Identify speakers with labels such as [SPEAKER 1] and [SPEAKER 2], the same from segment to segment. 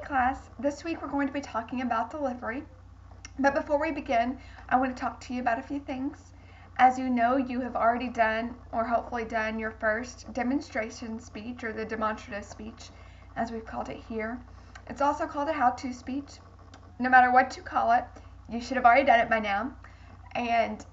[SPEAKER 1] class. This week we're going to be talking about delivery. But before we begin, I want to talk to you about a few things. As you know, you have already done, or hopefully done, your first demonstration speech, or the demonstrative speech, as we've called it here. It's also called a how-to speech. No matter what you call it, you should have already done it by now. And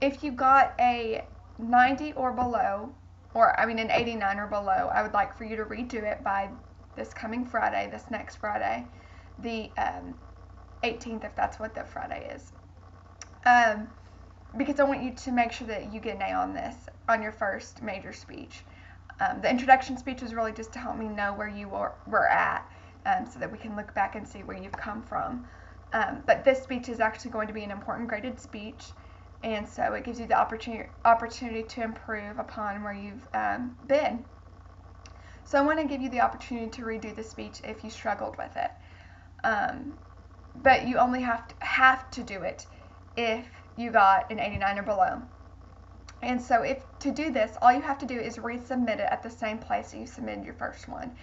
[SPEAKER 1] if you got a 90 or below, an 89 or below, I would like for you to redo it by this coming Friday, this next Friday, the 18th, if that's what the Friday is. Because I want you to make sure that you get an A on this, on your first major speech. The introduction speech was really just to help me know where you were at, so that we can look back and see where you've come from. But this speech is actually going to be an important graded speech, and so it gives you the opportunity to improve upon where you've been. So I want to give you the opportunity to redo the speech if you struggled with it. But you only have to do it if you got an 89 or below. And so to do this, all you have to do is resubmit it at the same place that you submitted your first one.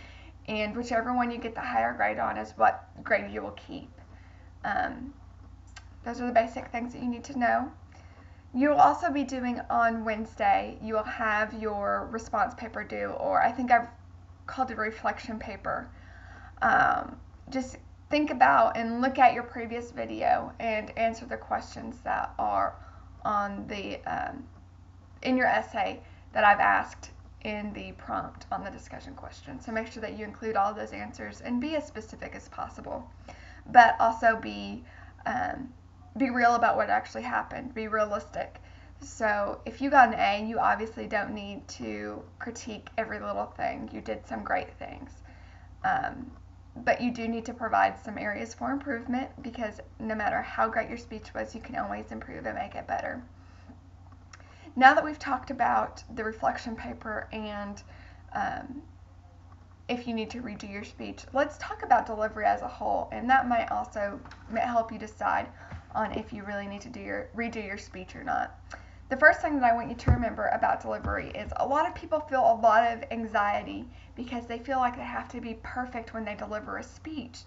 [SPEAKER 1] And whichever one you get the higher grade on is what grade you will keep. Those are the basic things that you need to know. You will also be doing on Wednesday, you will have your response paper due, or I think I've called it a reflection paper. Just think about and look at your previous video and answer the questions that are on the in your essay that I've asked in the prompt on the discussion question. So make sure that you include all those answers and be as specific as possible, but also be real about what actually happened. Be realistic. So if you got an A, you obviously don't need to critique every little thing. You did some great things. But you do need to provide some areas for improvement, because no matter how great your speech was, you can always improve and make it better. Now that we've talked about the reflection paper and if you need to redo your speech, let's talk about delivery as a whole, and that might also help you decide on if you really need to redo your speech or not. The first thing that I want you to remember about delivery is a lot of people feel a lot of anxiety because they feel like they have to be perfect when they deliver a speech.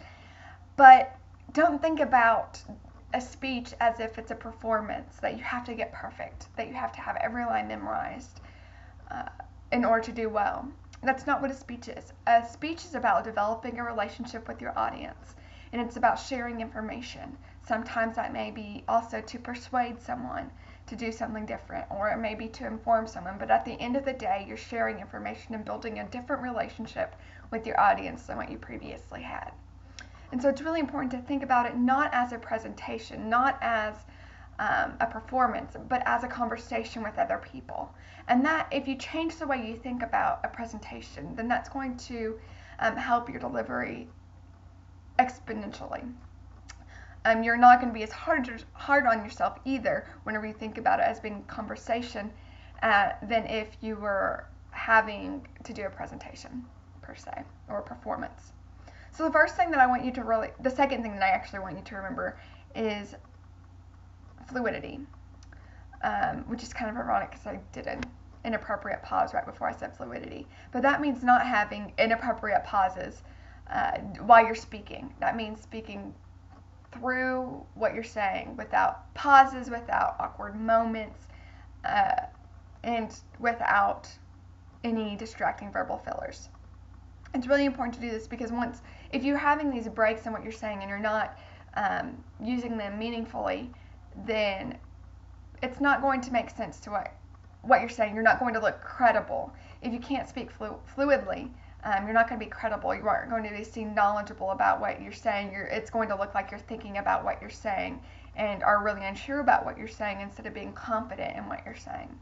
[SPEAKER 1] But don't think about a speech as if it's a performance, that you have to get perfect, that you have to have every line memorized in order to do well. That's not what a speech is. A speech is about developing a relationship with your audience, and it's about sharing information. Sometimes that may be also to persuade someone to do something different, or it may be to inform someone, but at the end of the day, you're sharing information and building a different relationship with your audience than what you previously had. And so it's really important to think about it not as a presentation, not as a performance, but as a conversation with other people. And that, if you change the way you think about a presentation, then that's going to help your delivery exponentially. You're not going to be as hard on yourself either whenever you think about it as being conversation than if you were having to do a presentation per se, or a performance. So the second thing that I actually want you to remember is fluidity, which is kind of ironic because I did an inappropriate pause right before I said fluidity. But that means not having inappropriate pauses while you're speaking. That means speaking through what you're saying without pauses, without awkward moments, and without any distracting verbal fillers. It's really important to do this because if you're having these breaks in what you're saying and you're not using them meaningfully, then it's not going to make sense to what you're saying. You're not going to look credible. If you can't speak fluidly, you're not going to be credible. You aren't going to be seen knowledgeable about what you're saying. It's going to look like you're thinking about what you're saying and are really unsure about what you're saying instead of being confident in what you're saying.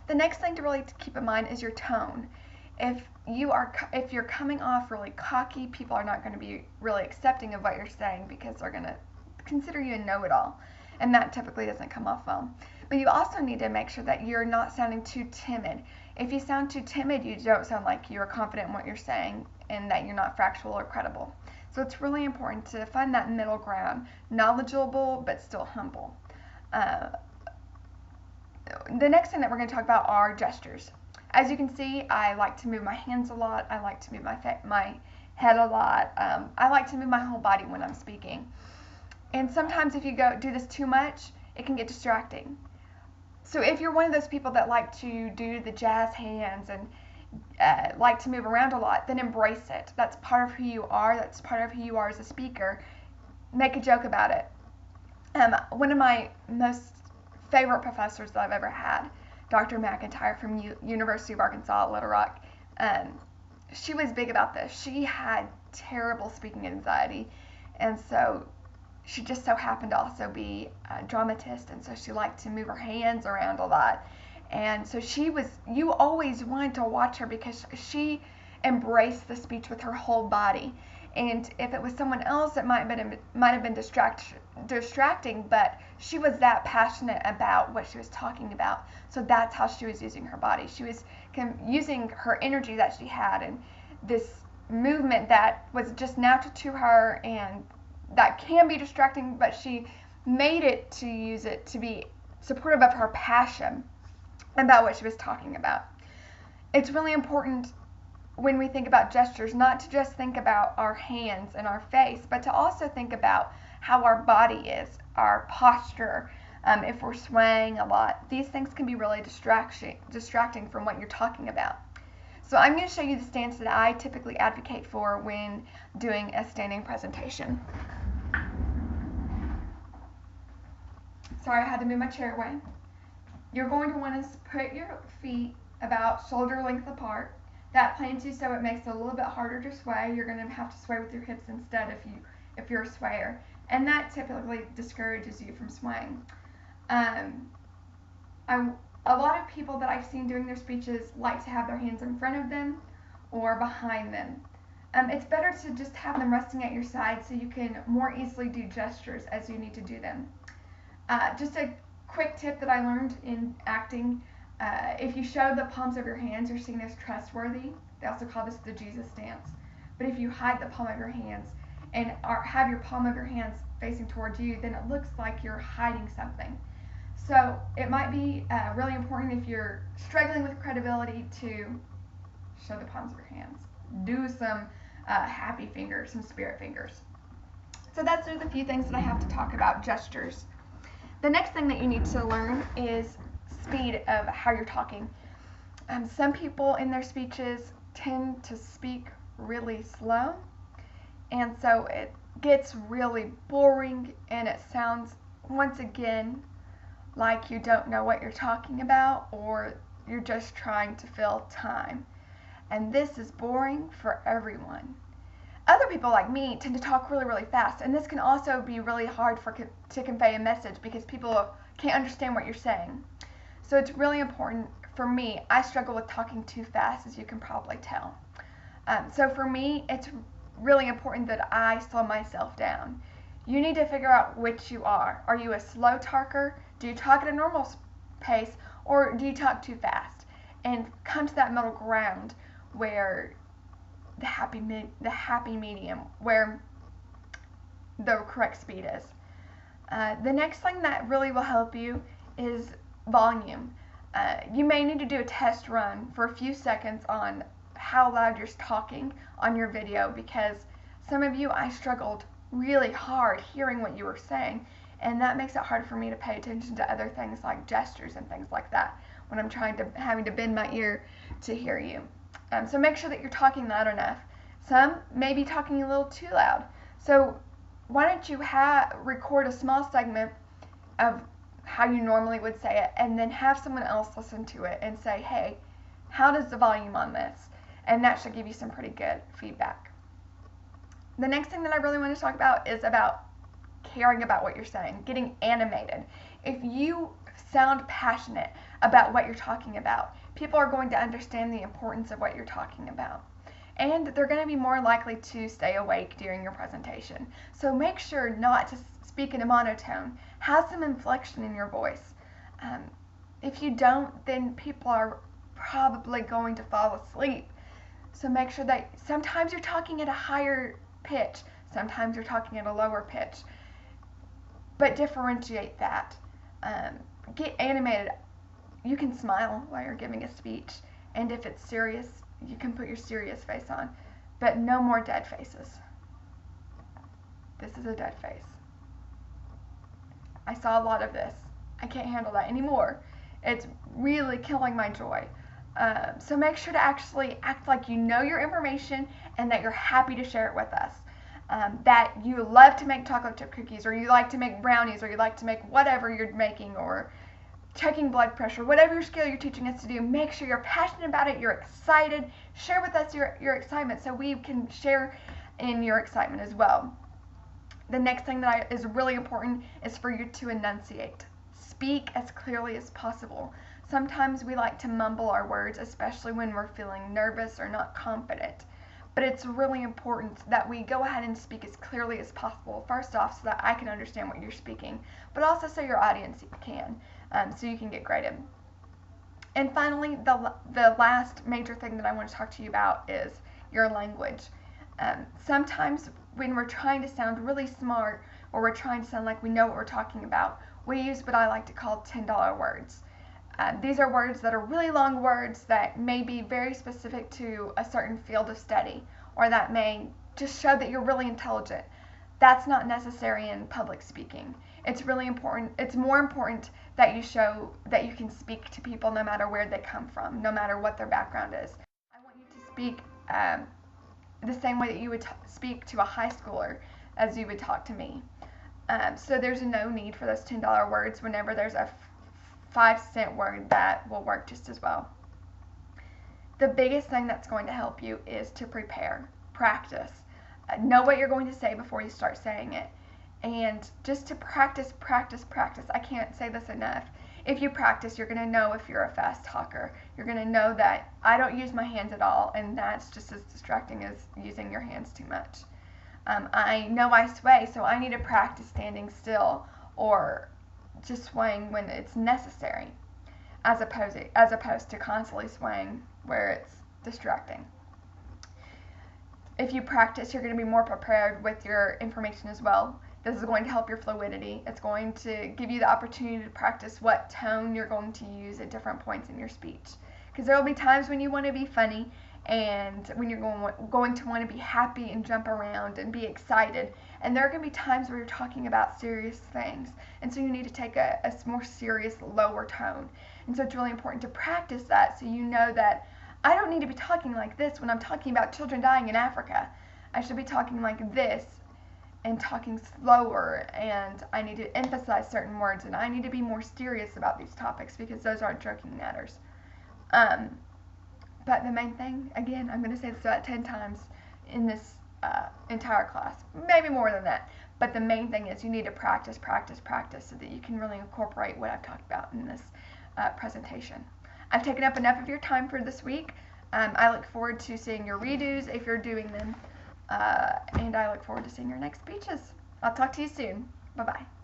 [SPEAKER 1] The next thing to really keep in mind is your tone. If you're coming off really cocky, people are not going to be really accepting of what you're saying because they're going to consider you a know-it-all, and that typically doesn't come off well. But you also need to make sure that you're not sounding too timid. If you sound too timid, you don't sound like you're confident in what you're saying and that you're not factual or credible. So it's really important to find that middle ground, knowledgeable but still humble. The next thing that we're going to talk about are gestures. As you can see, I like to move my hands a lot. I like to move my head a lot. I like to move my whole body when I'm speaking. And sometimes if you do this too much, it can get distracting. So if you're one of those people that like to do the jazz hands and like to move around a lot, then embrace it. That's part of who you are. That's part of who you are as a speaker. Make a joke about it. One of my most favorite professors that I've ever had, Dr. McIntyre from University of Arkansas at Little Rock, she was big about this. She had terrible speaking anxiety, and so she just so happened to also be a dramatist, and so she liked to move her hands around a lot. And so you always wanted to watch her because she embraced the speech with her whole body. And if it was someone else, it might have been distracting, but she was that passionate about what she was talking about. So that's how she was using her body. She was using her energy that she had and this movement that was just natural to her and that can be distracting, but she made it to use it to be supportive of her passion about what she was talking about. It's really important when we think about gestures not to just think about our hands and our face, but to also think about how our body is, our posture, if we're swaying a lot. These things can be really distracting from what you're talking about. So I'm going to show you the stance that I typically advocate for when doing a standing presentation. Sorry, I had to move my chair away. You're going to want to put your feet about shoulder length apart. That plants you so it makes it a little bit harder to sway. You're going to have to sway with your hips instead if you're a swayer, and that typically discourages you from swaying. A lot of people that I've seen doing their speeches like to have their hands in front of them or behind them. It's better to just have them resting at your side so you can more easily do gestures as you need to do them. Just a quick tip that I learned in acting, if you show the palms of your hands, you're seen as trustworthy. They also call this the Jesus stance. But if you hide the palm of your hands and have your palm of your hands facing towards you, then it looks like you're hiding something. So it might be really important if you're struggling with credibility to show the palms of your hands. Do some happy fingers, some spirit fingers. So that's just a few things that I have to talk about, gestures. The next thing that you need to learn is speed of how you're talking. Some people in their speeches tend to speak really slow, and so it gets really boring and it sounds, once again, like you don't know what you're talking about or you're just trying to fill time. And this is boring for everyone. Other people like me tend to talk really, really fast, and this can also be really hard to convey a message because people can't understand what you're saying. So it's really important. For me, I struggle with talking too fast, as you can probably tell. So for me, it's really important that I slow myself down. You need to figure out which you are. Are you a slow talker? Do you talk at a normal pace, or do you talk too fast? And come to that middle ground where the happy medium, where the correct speed is. The next thing that really will help you is volume. You may need to do a test run for a few seconds on how loud you're talking on your video, because some of you, I struggled really hard hearing what you were saying, and that makes it hard for me to pay attention to other things like gestures and things like that when I'm having to bend my ear to hear you. So make sure that you're talking loud enough. Some may be talking a little too loud. So why don't you record a small segment of how you normally would say it, and then have someone else listen to it and say, hey, how does the volume on this? And that should give you some pretty good feedback. The next thing that I really want to talk about is about caring about what you're saying, getting animated. If you sound passionate about what you're talking about, people are going to understand the importance of what you're talking about. And they're going to be more likely to stay awake during your presentation. So make sure not to speak in a monotone. Have some inflection in your voice. If you don't, then people are probably going to fall asleep. So make sure that sometimes you're talking at a higher pitch, sometimes you're talking at a lower pitch. But differentiate that. Get animated. You can smile while you're giving a speech, And if it's serious, you can put your serious face on. But no more dead faces. This is a dead face. I saw a lot of this. I can't handle that anymore. It's really killing my joy. So make sure to actually act like you know your information and that you're happy to share it with us. That you love to make chocolate chip cookies, or you like to make brownies, or you like to make whatever you're making, or checking blood pressure, whatever your skill you're teaching us to do. Make sure you're passionate about it, you're excited. Share with us your excitement so we can share in your excitement as well. The next thing that is really important is for you to enunciate. Speak as clearly as possible. Sometimes we like to mumble our words, especially when we're feeling nervous or not confident. But it's really important that we go ahead and speak as clearly as possible. First off, so that I can understand what you're speaking, but also so your audience can, so you can get graded. And finally, the last major thing that I want to talk to you about is your language. Sometimes when we're trying to sound really smart, or we're trying to sound like we know what we're talking about, we use what I like to call $10 words. These are words that are really long words that may be very specific to a certain field of study, or that may just show that you're really intelligent. That's not necessary in public speaking. It's really important. It's more important that you show that you can speak to people no matter where they come from, no matter what their background is. I want you to speak the same way that you would speak to a high schooler as you would talk to me. So there's no need for those $10 words whenever there's a 5-cent word that will work just as well. The biggest thing that's going to help you is to prepare, practice. Know what you're going to say before you start saying it. And just to practice. I can't say this enough. If you practice, you're going to know if you're a fast talker. You're going to know that I don't use my hands at all, and that's just as distracting as using your hands too much. I know I sway, so I need to practice standing still or just swaying when it's necessary, as opposed to constantly swaying where it's distracting. If you practice, you're going to be more prepared with your information as well. This is going to help your fluidity. It's going to give you the opportunity to practice what tone you're going to use at different points in your speech. Because there will be times when you want to be funny, and when you're going to want to be happy and jump around and be excited. And there are going to be times where you're talking about serious things. And so you need to take a more serious, lower tone. And so it's really important to practice that, so you know that I don't need to be talking like this when I'm talking about children dying in Africa. I should be talking like this and talking slower, and I need to emphasize certain words, and I need to be more serious about these topics because those aren't joking matters. But the main thing, again, I'm going to say this about 10 times in this entire class, maybe more than that. But the main thing is you need to practice so that you can really incorporate what I've talked about in this presentation. I've taken up enough of your time for this week. I look forward to seeing your redos if you're doing them, and I look forward to seeing your next speeches. I'll talk to you soon. Bye-bye.